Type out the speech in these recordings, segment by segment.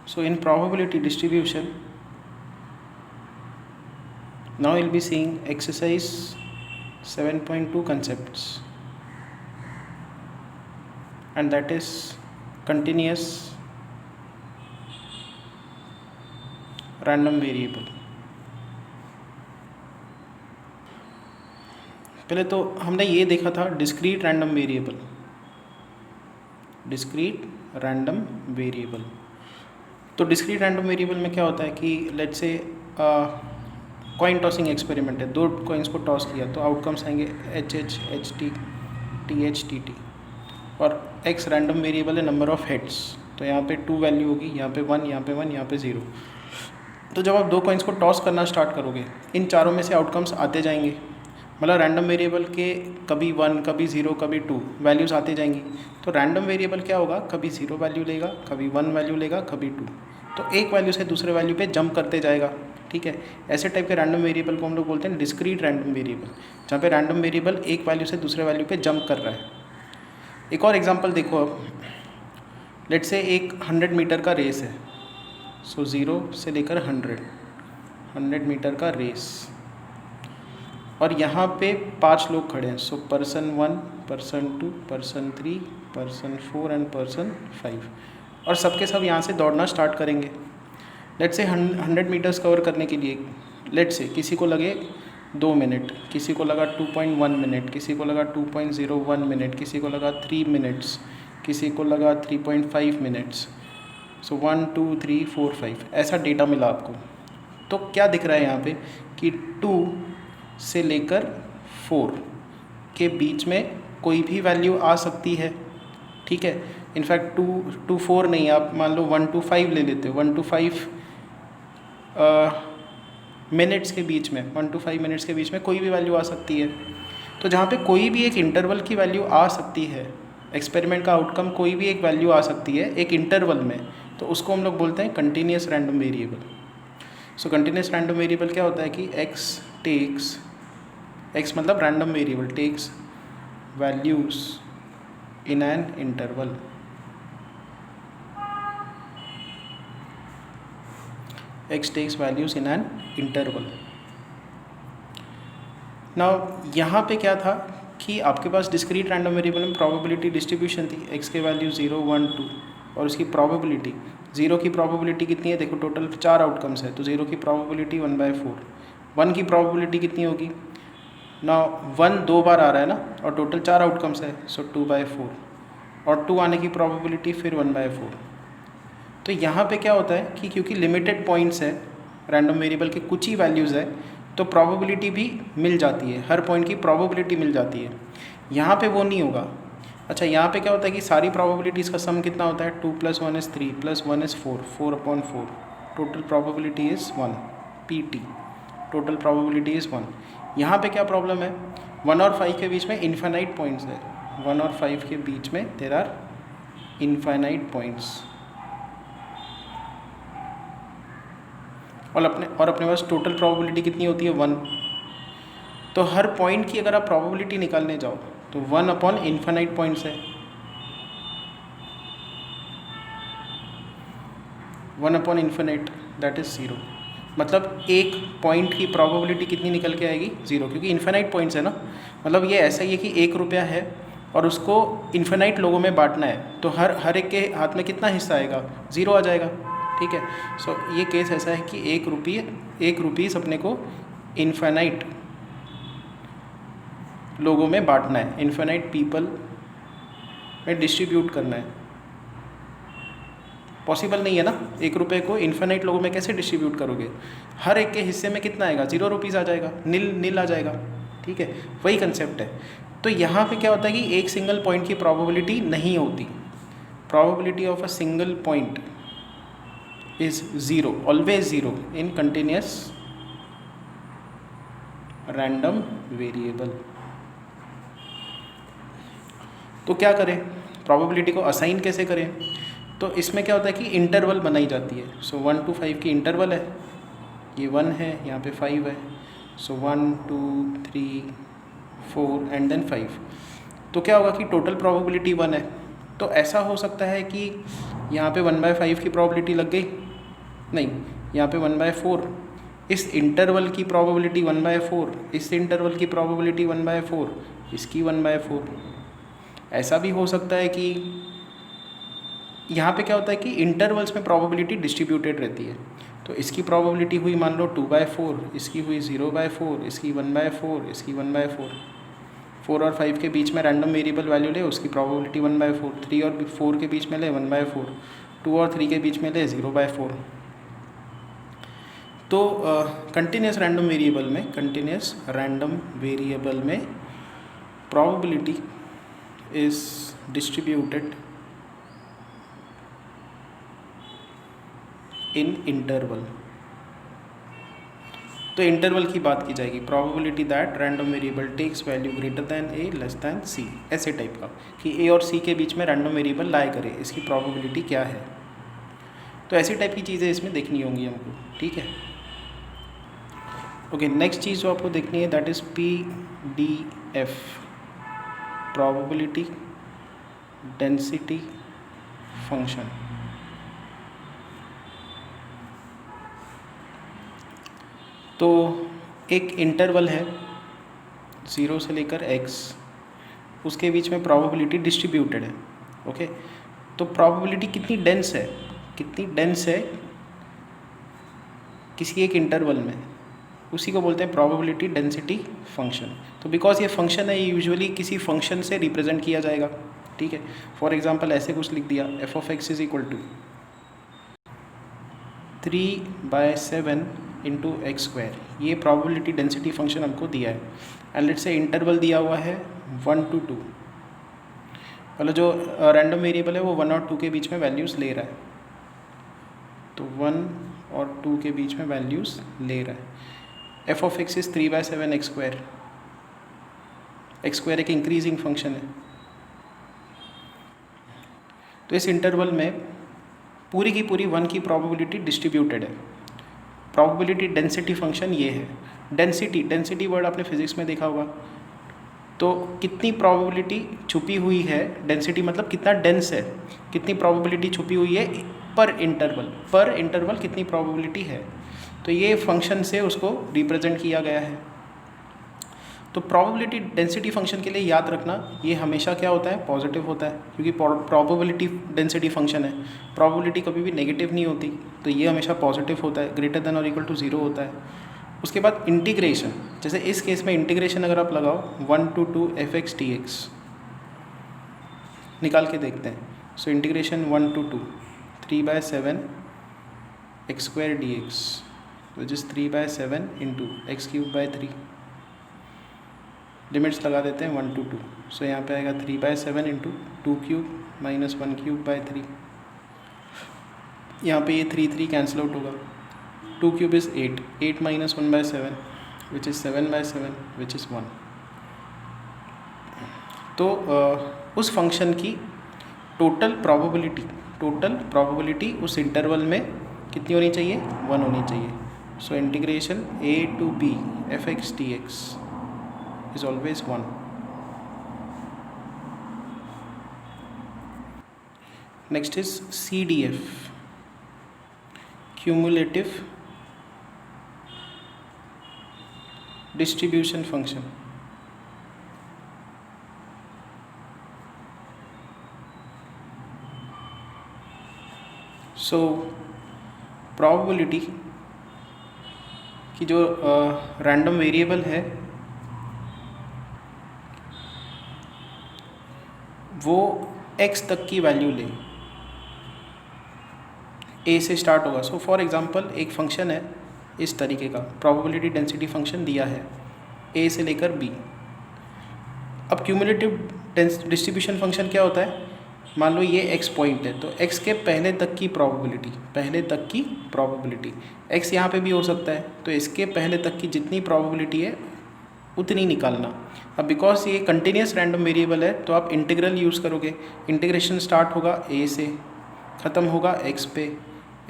So in probability distribution, now we'll be seeing exercise 7.2 concepts, and that is continuous random variable. पहले तो हमने ये देखा था discrete random variable, discrete random variable. तो discrete random variable में क्या होता है कि let's say coin tossing experiment है, 2 कॉइन्स को टॉस किया तो आउटकम्स आएंगे H H H T T H T T, और एक्स रैंडम वेरिएबल है नंबर ऑफ हेड्स, तो यहाँ पे 2 वैल्यू होगी, यहाँ पे 1, यहाँ पे 1, यहाँ पे 0। तो जब आप 2 कॉइन्स को टॉस करना स्टार्ट करोगे, इन चारों में से आउटकम्स आते जाएंगे, मतलब रैंडम वेरिएबल के कभी 1, कभी 0, कभी 2 वैल्यूज़ आते जाएंगी। तो रैंडम वेरिएबल क्या होगा, कभी 0 वैल्यू लेगा, कभी 1 वैल्यू लेगा, कभी 2, तो एक वैल्यू से दूसरे वैल्यू पे जंप करते जाएगा। ठीक है, ऐसे टाइप के रैंडम वेरिएबल को हम लोग बोलते हैं डिस्क्रीट रैंडम वेरिएबल, जहाँ पे रैंडम वेरिएबल एक वैल्यू से दूसरे वैल्यू पे जंप कर रहा है। एक और एग्जांपल देखो, अब लेट्स से एक 100 मीटर का रेस है, सो 0 से लेकर 100 मीटर का रेस, और यहाँ पे 5 लोग खड़े हैं, so person 1, person 2, person 3, person 4 and person 5, और सबके सब यहाँ से दौड़ना स्टार्ट करेंगे। लेट्स से 100 मीटर्स कवर करने के लिए लेट्स से किसी को लगे 2 मिनट, किसी को लगा 2.1 मिनट, किसी को लगा 2.01 मिनट, किसी को लगा 3 मिनट्स, किसी को लगा 3.5 मिनट्स, सो 1, 2, 3, 4, 5 ऐसा डेटा मिला आपको। तो क्या दिख रहा है यहाँ पे कि 2 से लेकर 4 के बीच में कोई भी वैल्यू आ सकती है। ठीक है, इनफैक्ट 2 to 4 नहीं, आप मान लो 1 to 5 ले लेते हो, 1 to 5 मिनट्स के बीच में, 1 to 5 मिनट्स के बीच में कोई भी वैल्यू आ सकती है। तो जहाँ पे कोई भी एक इंटरवल की वैल्यू आ सकती है, एक्सपेरिमेंट का आउटकम कोई भी एक वैल्यू आ सकती है एक इंटरवल में, तो उसको हम लोग बोलते हैं continuous random variable. So continuous random variable क्या होता है कि एक्स मतलब random variable takes values in an interval. X takes values in an interval. Now यहाँ पे क्या था कि आपके पास डिस्क्रीट रैंडम वेरिएबल में प्रोबेबिलिटी डिस्ट्रीब्यूशन थी, एक्स के वैल्यू 0, 1, 2, और उसकी प्रोबेबिलिटी 0 की प्रोबेबिलिटी कितनी है, देखो टोटल 4 आउटकम्स है, तो 0 की प्रोबेबिलिटी 1/4, 1 की प्रोबेबिलिटी कितनी होगी, ना 1 2 बार आ रहा है ना, और टोटल 4 आउटकम्स है, सो 2/4, और 2 आने की प्रोबेबिलिटी फिर 1/4। तो यहाँ पे क्या होता है कि क्योंकि लिमिटेड पॉइंट्स है, रैंडम वेरिएबल के कुछ ही वैल्यूज़ है, तो प्रोबेबिलिटी भी मिल जाती है, हर पॉइंट की प्रोबेबिलिटी मिल जाती है। यहाँ पे वो नहीं होगा। अच्छा, यहाँ पे क्या होता है कि सारी प्रोबेबिलिटीज़ का सम कितना होता है, 2 + 1 = 3 + 1 = 4, 4/4, total probability is 1, PT, total probability is 1। यहाँ पे क्या प्रॉब्लम है, 1 और 5 के बीच में इन्फाइनाइट पॉइंट्स है, 1 और 5 के बीच में देयर आर इन्फाइनाइट पॉइंट्स, और अपने पास टोटल प्रोबेबिलिटी कितनी होती है, 1। तो हर पॉइंट की अगर आप प्रोबेबिलिटी निकालने जाओ तो 1 इन्फाइनाइट पॉइंट्स है, 1 इन्फाइनाइट दैट इज़ 0। मतलब एक पॉइंट की प्रोबेबिलिटी कितनी निकल के आएगी, 0, क्योंकि इन्फाइनाइट पॉइंट्स है ना। मतलब ये ऐसा ही है कि 1 रुपया है और उसको इन्फाइनाइट लोगों में बांटना है, तो हर एक के हाथ में कितना हिस्सा आएगा, 0 आ जाएगा। ठीक है, सो ये केस ऐसा है कि 1 रुपीज़ अपने को इन्फाइनाइट लोगों में बांटना है, इन्फाइनाइट पीपल में डिस्ट्रीब्यूट करना है। पॉसिबल नहीं है ना, 1 रुपये को इन्फाइनाइट लोगों में कैसे डिस्ट्रीब्यूट करोगे, हर एक के हिस्से में कितना आएगा, 0 रुपीज़ आ जाएगा, नील आ जाएगा। ठीक है, वही कंसेप्ट है। तो यहाँ पे क्या होता है कि एक सिंगल पॉइंट की प्रोबेबिलिटी नहीं होती, probability of a single point is 0, always 0 in continuous random variable। तो क्या करें, प्रोबेबिलिटी को असाइन कैसे करें, तो इसमें क्या होता है कि इंटरवल बनाई जाती है। सो 1 to 5 की इंटरवल है, ये 1 है, यहाँ पे 5 है, सो 1, 2, 3, 4 एंड देन 5। तो क्या होगा कि टोटल प्रोबेबिलिटी 1 है। तो ऐसा हो सकता है कि यहाँ पे 1/5 की प्रोबेबिलिटी लग गई, नहीं यहाँ पे 1/4, इस इंटरवल की प्रोबेबिलिटी 1/4, इस इंटरवल की प्रोबेबिलिटी 1/4, इसकी 1/4। ऐसा भी हो सकता है कि यहाँ पे क्या होता है कि इंटरवल्स में प्रोबेबिलिटी डिस्ट्रीब्यूटेड रहती है, तो इसकी प्रोबेबिलिटी हुई मान लो 2/4, इसकी हुई 0/4, इसकी 1/4, इसकी 1/4। 4 और 5 के बीच में रैंडम वेरिएबल वैल्यू ले, उसकी प्रोबेबिलिटी 1/4, 3 और 4 के बीच में ले 1/4, 2 और 3 के बीच में ले 0/4। तो कंटिन्यूस रैंडम वेरिएबल में probability is distributed in interval. तो इंटरवल की बात की जाएगी, probability that random variable takes value greater than A less than C, ऐसे टाइप का कि ए और सी के बीच में रैंडम वेरिएबल लाई करे, इसकी प्रोबेबिलिटी क्या है। तो ऐसी टाइप की चीज़ें इसमें देखनी होंगी हमको, ठीक है। ओके, नेक्स्ट चीज़ जो आपको देखनी है that is PDF, probability density function. तो एक इंटरवल है 0 से लेकर x, उसके बीच में प्रोबेबिलिटी डिस्ट्रीब्यूटेड है, ओके। तो प्रोबेबिलिटी कितनी डेंस है किसी एक इंटरवल में, उसी को बोलते हैं प्रोबेबिलिटी डेंसिटी फंक्शन। तो बिकॉज ये फंक्शन है, ये यूजुअली किसी फंक्शन से रिप्रेजेंट किया जाएगा, ठीक है। फॉर एग्जांपल ऐसे कुछ लिख दिया, f(x) = 3/7 × x², ये प्रोबेबिलिटी डेंसिटी फंक्शन हमको दिया है। एंड लेट्स से इंटरवल दिया हुआ है 1 to 2, मतलब जो रैंडम वेरिएबल है वो 1 और 2 के बीच में वैल्यूज़ ले रहा है, तो 1 और 2 के बीच में वैल्यूज़ ले रहा है। f(x) = 3/7 x², x² एक इंक्रीजिंग फंक्शन है। तो इस इंटरवल में पूरी की पूरी 1 की प्रोबेबिलिटी डिस्ट्रीब्यूटेड है। प्रोबेबिलिटी डेंसिटी फंक्शन ये है। डेंसिटी वर्ड आपने फिजिक्स में देखा होगा। तो कितनी प्रोबेबिलिटी छुपी हुई है, डेंसिटी मतलब कितना डेंस है, कितनी प्रोबेबिलिटी छुपी हुई है पर इंटरवल कितनी प्रोबेबिलिटी है, तो ये फंक्शन से उसको रिप्रेजेंट किया गया है। तो प्रोबेबिलिटी डेंसिटी फंक्शन के लिए याद रखना, ये हमेशा क्या होता है, पॉजिटिव होता है, क्योंकि प्रोबेबिलिटी डेंसिटी फंक्शन है, प्रोबेबिलिटी कभी भी नेगेटिव नहीं होती, तो ये हमेशा पॉजिटिव होता है, ग्रेटर देन और इक्वल टू 0 होता है। उसके बाद इंटीग्रेशन, जैसे इस केस में इंटीग्रेशन अगर आप लगाओ 1 to 2 f(x) dx, निकाल के देखते हैं। So integration 1 to 2 3/7 x² dx, which is 3/7 × x³ 3। Limits लगा देते हैं 1 to 2, सो यहाँ पे आएगा 3/7 × 2³ - 1³ 3। यहाँ पे ये 3 कैंसिल आउट होगा, 2³ is 8, 8 - 1/7 which is 7/7 which is 1। तो उस फंक्शन की टोटल प्रोबेबिलिटी उस इंटरवल में कितनी होनी चाहिए, 1 होनी चाहिए। So integration a to b f(x) dx is always 1। Next is CDF, cumulative distribution function. So probability की जो रैंडम वेरिएबल है वो x तक की वैल्यू ले, a से स्टार्ट होगा। सो फॉर एग्जांपल एक फंक्शन है इस तरीके का, प्रोबेबिलिटी डेंसिटी फंक्शन दिया है a से लेकर b। अब क्यूमुलेटिव डिस्ट्रीब्यूशन फंक्शन क्या होता है, मान लो ये x पॉइंट है, तो x के पहले तक की प्रोबेबिलिटी x यहाँ पे भी हो सकता है, तो इसके पहले तक की जितनी प्रोबेबिलिटी है उतनी निकालना। अब बिकॉज ये कंटिन्यूस रैंडम वेरिएबल है तो आप इंटीग्रल यूज़ करोगे, इंटीग्रेशन स्टार्ट होगा a से, ख़त्म होगा x पे,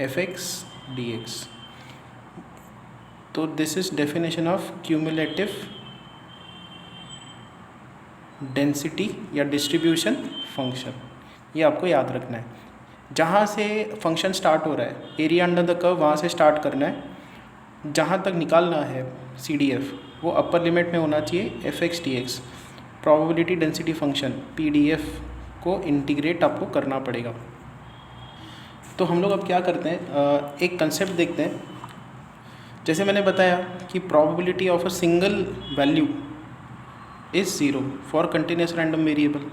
f(x) dx। तो this is definition of cumulative density या डिस्ट्रीब्यूशन फंक्शन, ये आपको याद रखना है। जहाँ से फंक्शन स्टार्ट हो रहा है, एरिया अंडर द कर्व वहाँ से स्टार्ट करना है, जहाँ तक निकालना है CDF वो अपर लिमिट में होना चाहिए fx dx, probability density function PDF को इंटीग्रेट आपको करना पड़ेगा। तो हम लोग अब क्या करते हैं, एक कंसेप्ट देखते हैं। जैसे मैंने बताया कि probability of a single value is 0 for continuous random variable.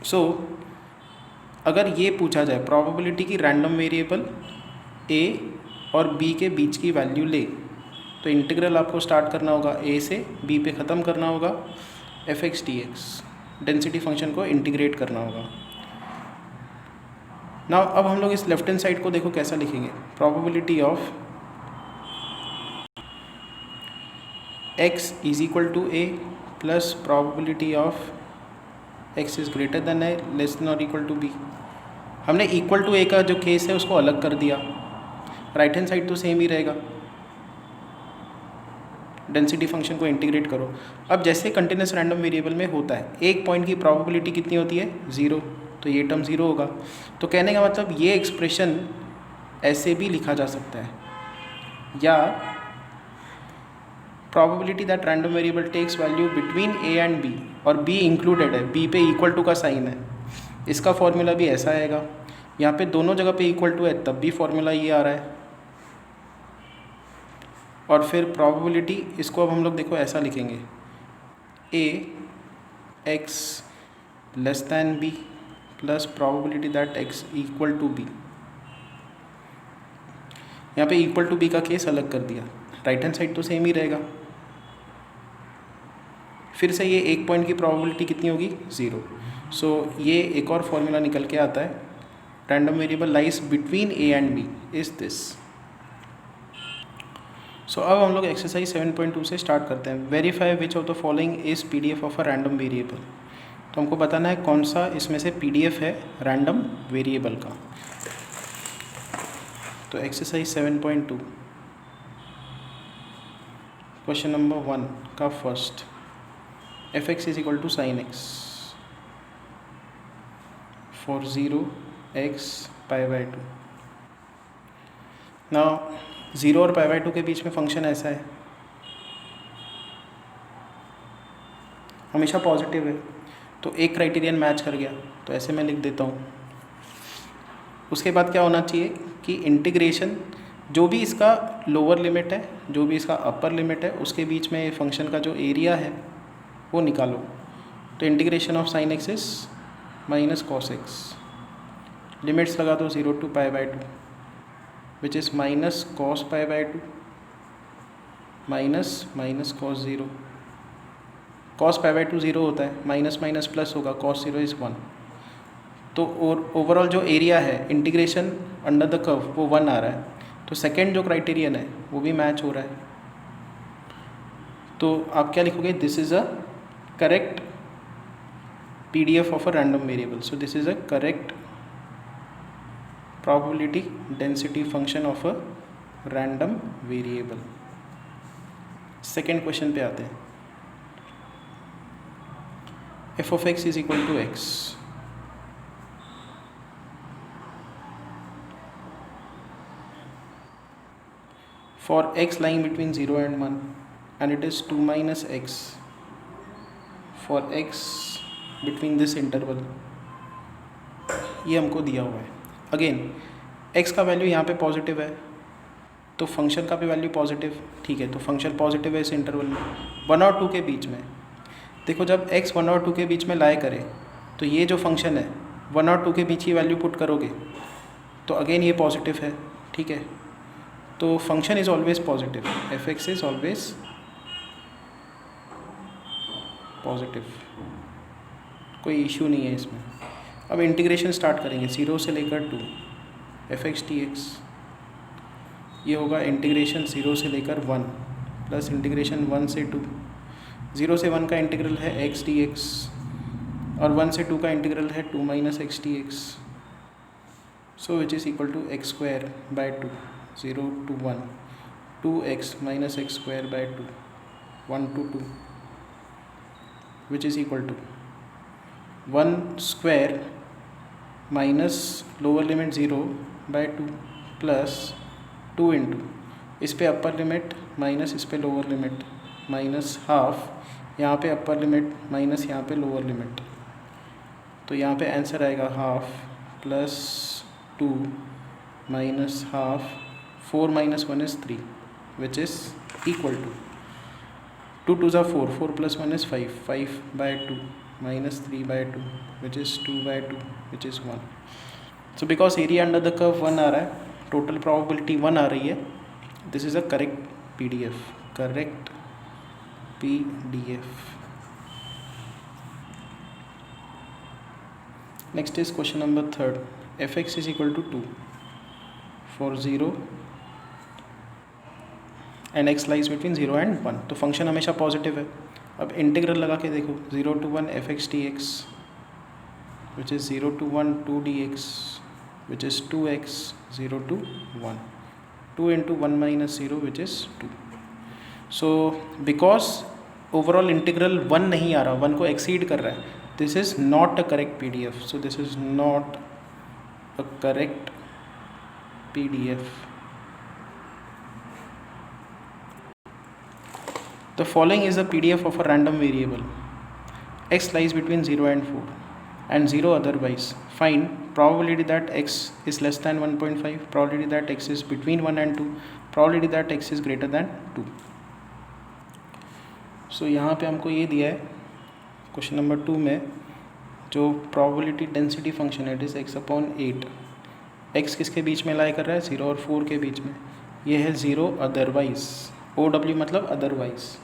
So अगर ये पूछा जाए प्रोबेबिलिटी की रैंडम वेरिएबल A और B के बीच की वैल्यू ले, तो इंटीग्रल आपको स्टार्ट करना होगा A से B पे ख़त्म करना होगा, fx dx डेंसिटी फंक्शन को इंटीग्रेट करना होगा। नाउ अब हम लोग इस लेफ्ट हैंड साइड को देखो कैसा लिखेंगे, probability of x is equal to A plus probability of x is greater than A less than और इक्वल टू B। हमने इक्वल टू A का जो केस है उसको अलग कर दिया, राइट हैंड साइड तो सेम ही रहेगा, डेंसिटी फंक्शन को इंटीग्रेट करो। अब जैसे कंटिन्यूस रैंडम वेरिएबल में होता है, एक पॉइंट की प्रोबेबिलिटी कितनी होती है 0, तो ये टर्म 0 होगा। तो कहने का मतलब ये एक्सप्रेशन ऐसे भी लिखा जा सकता है, या probability that random variable takes value between A and B और B इंक्लूडेड है, B पे इक्वल टू का साइन है, इसका फॉर्मूला भी ऐसा आएगा। यहाँ पे दोनों जगह पे इक्वल टू है तब भी फॉर्मूला ये आ रहा है। और फिर प्रोबेबिलिटी, इसको अब हम लोग देखो ऐसा लिखेंगे, A x less than B plus probability that x equal to B। यहाँ पे इक्वल टू B का केस अलग कर दिया, राइट हैंड साइड तो सेम ही रहेगा। फिर से ये एक पॉइंट की प्रोबेबिलिटी कितनी होगी 0। सो ये एक और फॉर्मूला निकल के आता है, random variable lies between A and B is this. So अब हम लोग एक्सरसाइज 7.2 से स्टार्ट करते हैं। Verify which of the following is PDF of a random variable. तो हमको बताना है कौन सा इसमें से PDF है रैंडम वेरिएबल का। तो एक्सरसाइज 7.2 क्वेश्चन नंबर 1 का first, fx is equal to sine x for 0x π/2। Now 0 और π/2 के बीच में फंक्शन ऐसा है, हमेशा पॉजिटिव है, तो एक क्राइटेरियन मैच कर गया, तो ऐसे मैं लिख देता हूँ। उसके बाद क्या होना चाहिए कि इंटीग्रेशन, जो भी इसका लोअर लिमिट है, जो भी इसका अपर लिमिट है, उसके बीच में फंक्शन का जो एरिया है वो निकालो। तो integration of sine X is minus cos X, limits लगा दो 0 to π/2 which is minus cos π/2 minus cos 0। Cos π/2 0 होता है, माइनस माइनस प्लस होगा, कॉस 0 इज़ 1। तो ओवरऑल जो एरिया है इंटीग्रेशन अंडर द कर्व वो 1 आ रहा है, तो सेकेंड जो क्राइटेरियन है वो भी मैच हो रहा है। तो आप क्या लिखोगे, this is a correct PDF of a random variable. So this is a correct probability density function of a random variable। Second question पे आते हैं, f of x is equal to x for x lying between 0 and 1 and it is 2 minus x for x between this interval। ये हमको दिया हुआ है। Again x का value यहाँ पे पॉजिटिव है, तो फंक्शन का भी वैल्यू पॉजिटिव, ठीक है, तो फंक्शन पॉजिटिव है इस इंटरवल में 1 और 2 के बीच में। देखो जब x 1 और 2 के बीच में लाए करे, तो ये जो फंक्शन है 1 और 2 के बीच की वैल्यू पुट करोगे तो अगेन ये पॉजिटिव है, ठीक है, तो function is always positive, fx is always positive, कोई इशू नहीं है इसमें। अब इंटीग्रेशन स्टार्ट करेंगे 0 से लेकर 2 fx dx, ये होगा इंटीग्रेशन 0 से लेकर 1 प्लस इंटीग्रेशन 1 से 2। 0 से 1 का इंटीग्रल है x dx और 1 से 2 का इंटीग्रल है 2 minus x dx। So which is equal to x square by 2, 0 to 1, 2x minus x square by 2, 1 to 2। Which is equal to 1 square minus lower limit 0 by 2 plus 2 into इस पे upper limit minus इस पे lower limit minus half, यहाँ पे upper limit minus यहाँ पे lower limit, तो यहाँ पे आंसर आएगा half plus 2 minus half, 4 minus 1 is 3 which is equal to 2 2 ज़ा 4, 4 plus 1 is 5, 5 by 2 minus 3 by 2 which is 2 by 2 which is 1. So because area under the curve 1 आ रहा है, टोटल प्रोबेबिलिटी 1 आ रही है, this is a correct PDF, correct PDF. Next is question number 3rd. fx is equal to 2 for 0 and x lies between 0 and 1. तो function हमेशा positive है. अब इंटीग्रल लगा के देखो 0 to 1 fx dx which is 0 to 1 2 dx which is 2x 0 to 1, 2 into 1 minus 0 which is 2. So because overall integral 1 नहीं आ रहा, 1 को एक्सीड कर रहा है, this is not a correct PDF. So this is not a correct PDF. The following is a PDF of a random variable. X lies between 0 and 4 and 0 otherwise. Find probability that x is less than 1.5, probability that x is between 1 and 2, probability that x is greater than 2. So यहाँ पे हमको ये दिया है question number 2 में, जो probability density function है it is x/8. x किसके बीच में लाई कर रहा है, 0 और 4 के बीच में. ये है 0 अदरवाइज, OW मतलब otherwise.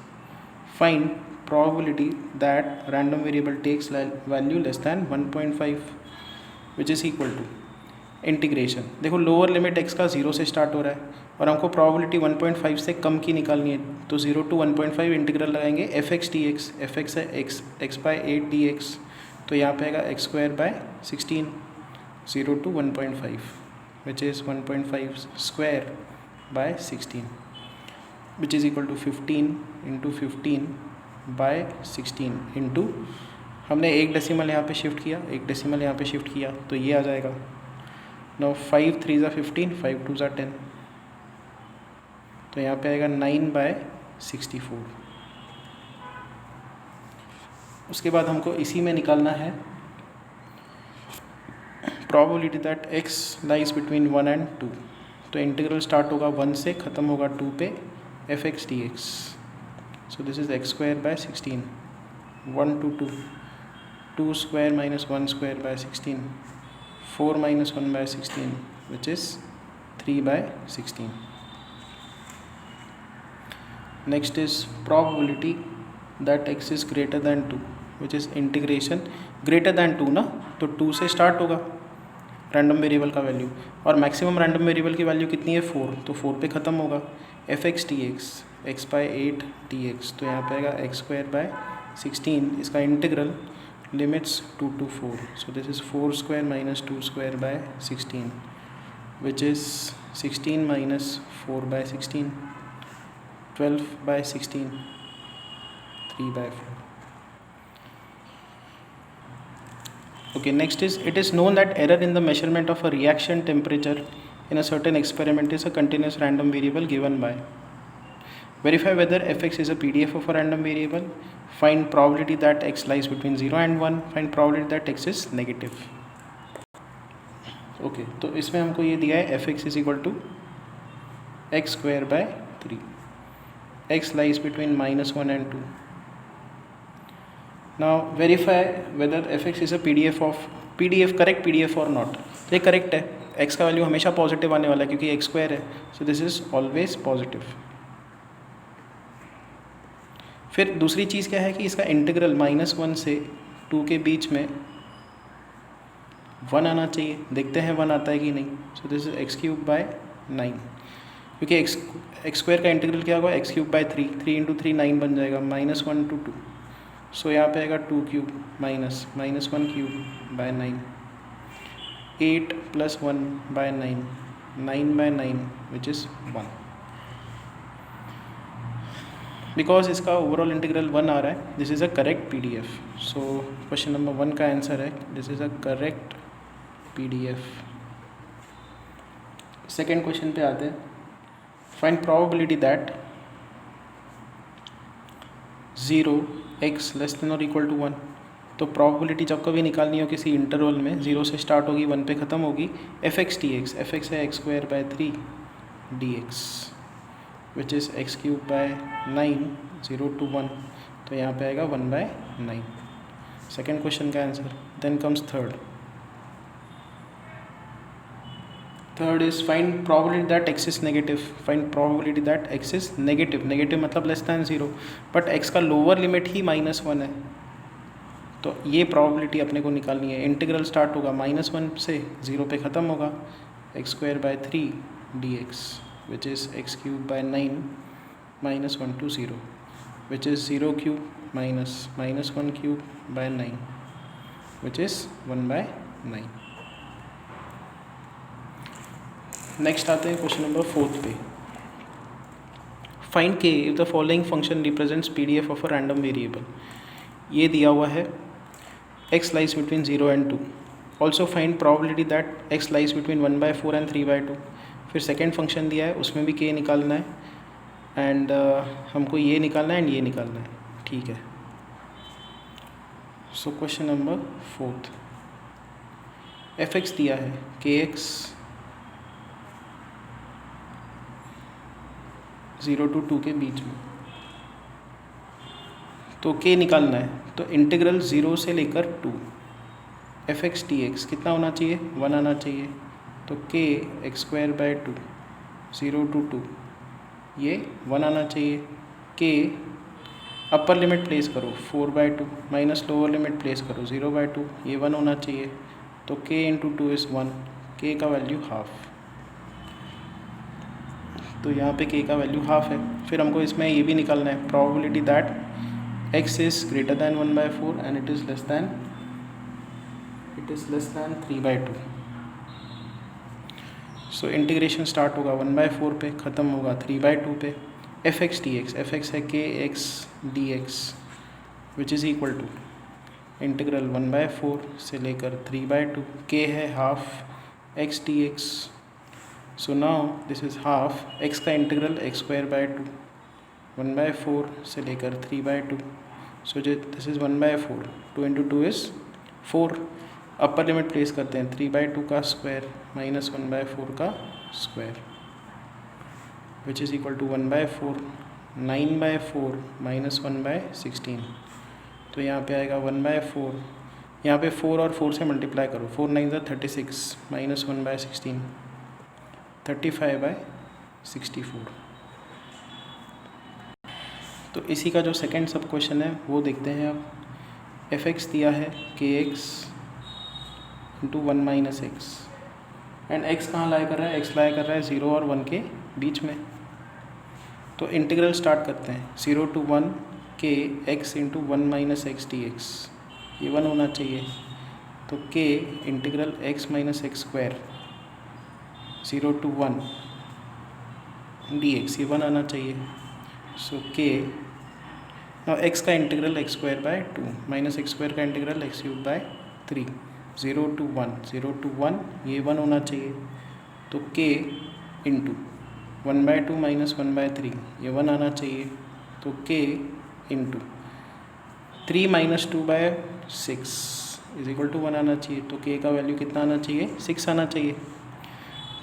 Find probability that random variable takes value less than 1.5 which is equal to integration. देखो लोअर लिमिट x का 0 से स्टार्ट हो रहा है और हमको प्रोबेबिलिटी 1.5 से कम की निकालनी है, तो 0 to 1.5 इंटीग्रल लगाएंगे fx dx. fx है x/8 dx, तो यहाँ पे आएगा x square by 16, 0 to 1.5 which is 1.5 square by 16 which is equal to 15 into 15 by 16 into हमने एक डेसिमल यहाँ पे शिफ्ट किया, एक डेसिमल यहाँ पे शिफ्ट किया, तो ये आ जाएगा. नाउ 5 3 ज़ा 15, 5 2 ज़ा 10, तो यहाँ पे आएगा 9 बाय 64. उसके बाद हमको इसी में निकालना है probability that x lies between 1 and 2. तो इंटीग्रल स्टार्ट होगा 1 से, ख़त्म होगा 2 पे, fx dx. So this is x square by 16, 1 to 2, 2 square minus 1 square by 16, 4 minus 1 by 16 which is 3 by 16. Next is probability that x is greater than 2 which is integration greater than 2 ना, तो 2 से start होगा random variable का value, और maximum random variable की value कितनी है 4, तो 4 पे ख़त्म होगा. fx dx x/8 dx, तो यहाँ पे आएगा x स्क्वायर बाय 16, इसका integral limits 2 to 4, so this is 4 square minus 2 square by 16 which is 16 minus 4 by 16, 12 by 16, 3 by 4. Okay, next is, it is known that error in the measurement of a reaction temperature in a certain experiment is a continuous random variable given by. Verify whether fx is a PDF of a random variable. Find probability that x lies between 0 and 1. Find probability that x is negative. Okay, तो इसमें हमको ये दिया है fx is equal to x square by 3. x lies between -1 and 2. Now verify whether fx is a correct PDF or not. ये correct है, x का value हमेशा पॉजिटिव आने वाला है क्योंकि x स्क्वायर है, सो दिस इज ऑलवेज पॉजिटिव. फिर दूसरी चीज़ क्या है कि इसका इंटीग्रल -1 से 2 के बीच में 1 आना चाहिए. देखते हैं 1 आता है कि नहीं. सो दिस इज x³ बाय 9, क्योंकि एक्स स्क्वायर का इंटीग्रल क्या होगा, x³ बाय 3, 3 इंटू 3 9 बन जाएगा, -1 to 2. सो यहाँ पे आएगा 2³ minus -1³ by 9, 8 + 1 by 9, 9 by 9 which is 1. Because इसका ओवरऑल इंटीग्रल 1 आ रहा है, this is a correct PDF. So question number 1 का आंसर है this is a correct PDF. Second question पे आते हैं. Find probability that 0x less than और इक्वल टू 1. तो प्रोबेबिलिटी जब कभी निकालनी हो किसी इंटरवल में, 0 से स्टार्ट होगी 1 पे ख़त्म होगी. fx dx, fx है x² 3 dx which is x³ 9 0 to 1. तो यहाँ पे आएगा 1/9. सेकेंड क्वेश्चन का answer. Then comes third. Third is find probability that x is negative. Find probability that x is negative. Negative मतलब लेस दैन 0, बट x का lower limit ही -1 है. तो ये प्रोबेबिलिटी अपने को निकालनी है. इंटीग्रल स्टार्ट होगा -1 से, 0 पे ख़त्म होगा. x² 3 dx which is x³ 9 -1 to 0 which is 0³ -1³ 9 which is 1/9. Next आते हैं क्वेश्चन नंबर 4 पे. Find k if the following function represents PDF of a random variable. ये दिया हुआ है x lies between 0 and 2. Also find probability that x lies between 1/4 and 3/2. फिर second function दिया है, उसमें भी k निकालना है एंड हमको ये निकालना है एंड ये निकालना है. ठीक है. सो क्वेश्चन नंबर 4. fx दिया है kx 0 to 2 के बीच में, तो k निकालना है. तो इंटीग्रल 0 से लेकर 2 fx dx कितना होना चाहिए, 1 आना चाहिए. तो k x² 2 0 to 2 ये 1 आना चाहिए. k अपर लिमिट प्लेस करो 4/2 माइनस लोअर लिमिट प्लेस करो 0/2, ये 1 होना चाहिए. तो k इंटू 2 इज़ 1. k का वैल्यू हाफ. तो यहाँ पे k का वैल्यू हाफ है. फिर हमको इसमें ये भी निकालना है probability that x is greater then 1/4 and it is less than 3/2. So integration start होगा 1/4 पे, ख़त्म होगा 3/2 पे. fx dx, fx है kx dx which is equal to integral 1/4 से लेकर 3/2. k है half x dx. So now this is half x का इंटीग्रल x² 2 1/4 से लेकर 3/2. So this is 1/4. 2 into 2 is 4. Upper limit place करते हैं 3/2 का स्क्वायर माइनस 1/4 का square which is equal to 1/4. 9/4 minus 1/16. तो यहाँ पे आएगा 1/4. यहाँ पे 4 और 4 से मल्टीप्लाई करो. 4 9 36 माइनस 1/16 35/64. तो इसी का जो सेकंड सब क्वेश्चन है वो देखते हैं अब. fx दिया है kx into 1 minus x and x कहाँ लाई कर रहा है, x लाई कर रहा है 0 और 1 के बीच में. तो इंटीग्रल स्टार्ट करते हैं 0 to 1 k x into 1 minus X dx. ये 1 होना चाहिए. तो k integral x minus X square 0 to 1 dx, ये 1 आना चाहिए. सो k नाउ x का इंटीग्रल x² 2 माइनस x² का इंटीग्रल x³ 3 0 to 1 ये 1 होना चाहिए. तो k इंटू 1/2 माइनस 1/3 ये 1 आना चाहिए. तो k into 3 minus 2/6 is equal to 1 आना चाहिए. तो k का वैल्यू कितना आना चाहिए, 6 आना चाहिए.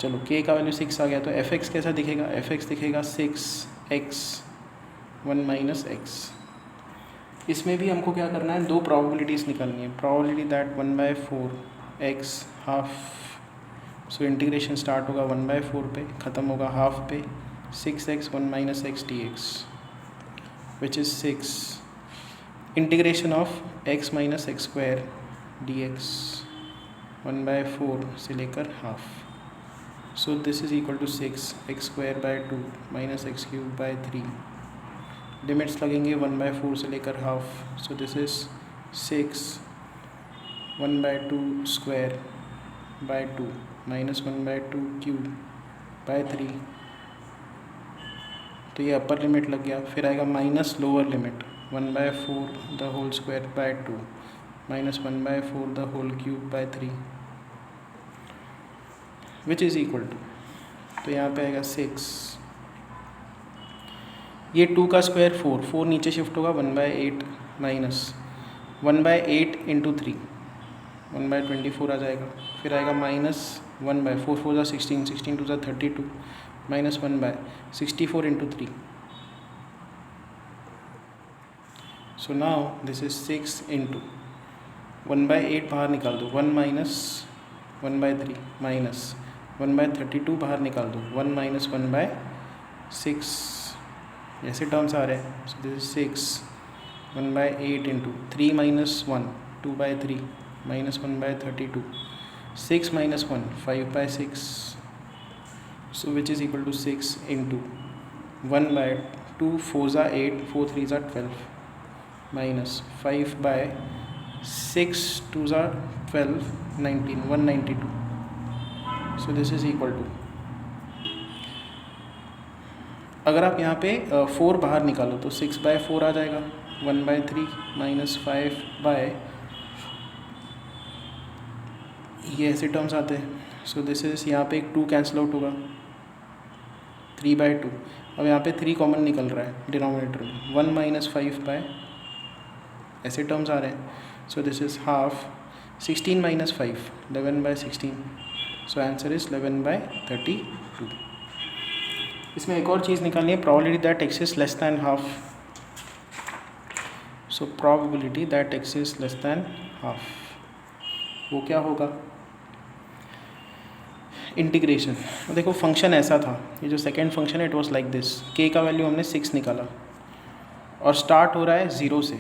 चलो k का वैल्यू 6 आ गया. तो fx कैसा दिखेगा, fx दिखेगा 6x 1 माइनस एक्स. इसमें भी हमको क्या करना है, दो प्रोबेबिलिटीज़ निकालनी है. Probability that 1/4 x half. So integration start होगा 1/4 पे, ख़त्म होगा हाफ पे. 6x 1 minus X dx which is 6. Integration of x minus X square dx 1/4 से लेकर half. So this is equal to 6 x² 2 minus x³ 3. Limits लगेंगे 1/4 से लेकर half. So this is 6 1/2 square by 2 minus 1/2 cube by 3. तो ये अपर limit लग गया। फिर आएगा minus lower limit 1/4 the whole square by 2 minus 1/4 the whole cube by 3 which is equal to, तो यहाँ पे आएगा 6। ये 2 का स्क्वायर 4 नीचे शिफ्ट होगा 1/8 माइनस 1/8 इंटू 3 1/24 आ जाएगा। फिर आएगा माइनस 1/4 4 ज़ा 16 16 2 ज़ा 32 minus 1/64 into 3। So now this is 6 into 1/8 बाहर निकाल दो 1 माइनस 1/3 माइनस 1/32 बाहर निकाल दो 1 माइनस 1/6 ऐसे टर्म्स आ रहे हैं। सो this is 6 1/8 into 3 minus 1 2/3 minus 1/32 6 minus 1 5/6 so which is equal to 6 into 1/2 4 ज़ा 8 4 3 ज़ा 12 minus 5/6 2 ज़ा 12 19 192 so this is equal to, अगर आप यहाँ पे 4 बाहर निकालो तो 6/4 आ जाएगा 1/3 माइनस 5 ये ऐसे टर्म्स आते हैं। सो दिस इज़ यहाँ पे एक 2 कैंसिल आउट होगा 3/2। अब यहाँ पे 3 कॉमन निकल रहा है डिनोमिनेटर में 1 माइनस 5 ऐसे टर्म्स आ रहे हैं। सो this is half 16 minus 5 11/16 so answer is 11/32। इसमें एक और चीज़ निकालनी है, probability that x is less than half. So probability that x is less than half वो क्या होगा, इंटीग्रेशन। देखो फंक्शन ऐसा था, ये जो सेकेंड फंक्शन है इट वाज लाइक दिस, के का वैल्यू हमने 6 निकाला और स्टार्ट हो रहा है 0 से,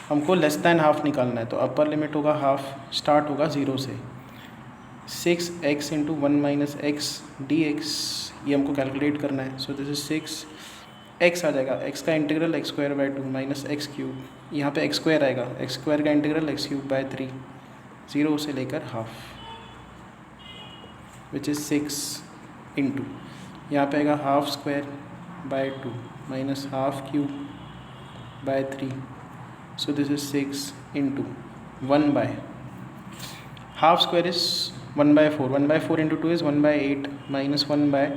हमको लेस दैन हाफ निकालना है तो अपर लिमिट होगा हाफ, स्टार्ट होगा 0 से 6x into 1 minus x D x, ये हमको कैलकुलेट करना है। सो दिस इज 6x आ जाएगा, x का integral x² 2 minus x cube, यहाँ पे x² आएगा, x² का इंटीग्रल x³ 3 0 से लेकर हाफ विच इज़ 6 इंटू यहाँ पे आएगा half square by 2 minus half cube by 3 so this is 6 into 1 by half square is 1/4 1/4 into 2 is 1/8 minus 1/3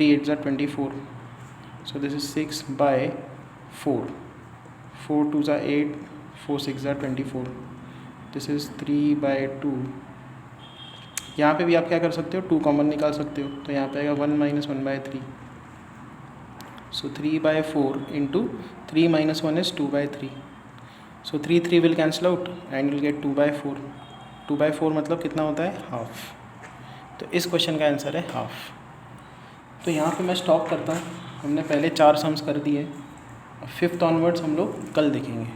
8 ज़ा 24 सो दिस इज 6/4 4 2 ज़ा 8 4 6 ज़ा 24 दिस इज 3/2। यहाँ पे भी आप क्या कर सकते हो, 2 कॉमन निकाल सकते हो तो यहाँ पे आएगा 1 minus 1/3 so 3/4 into 3 minus 1 is 2/3 so 3 will cancel out and will get 2/4 2/4 मतलब कितना होता है हाफ, तो इस क्वेश्चन का आंसर है हाफ। तो यहाँ पे मैं स्टॉप करता हूँ, हमने पहले 4 सम्स कर दिए, 5th ऑनवर्ड्स हम लोग कल देखेंगे।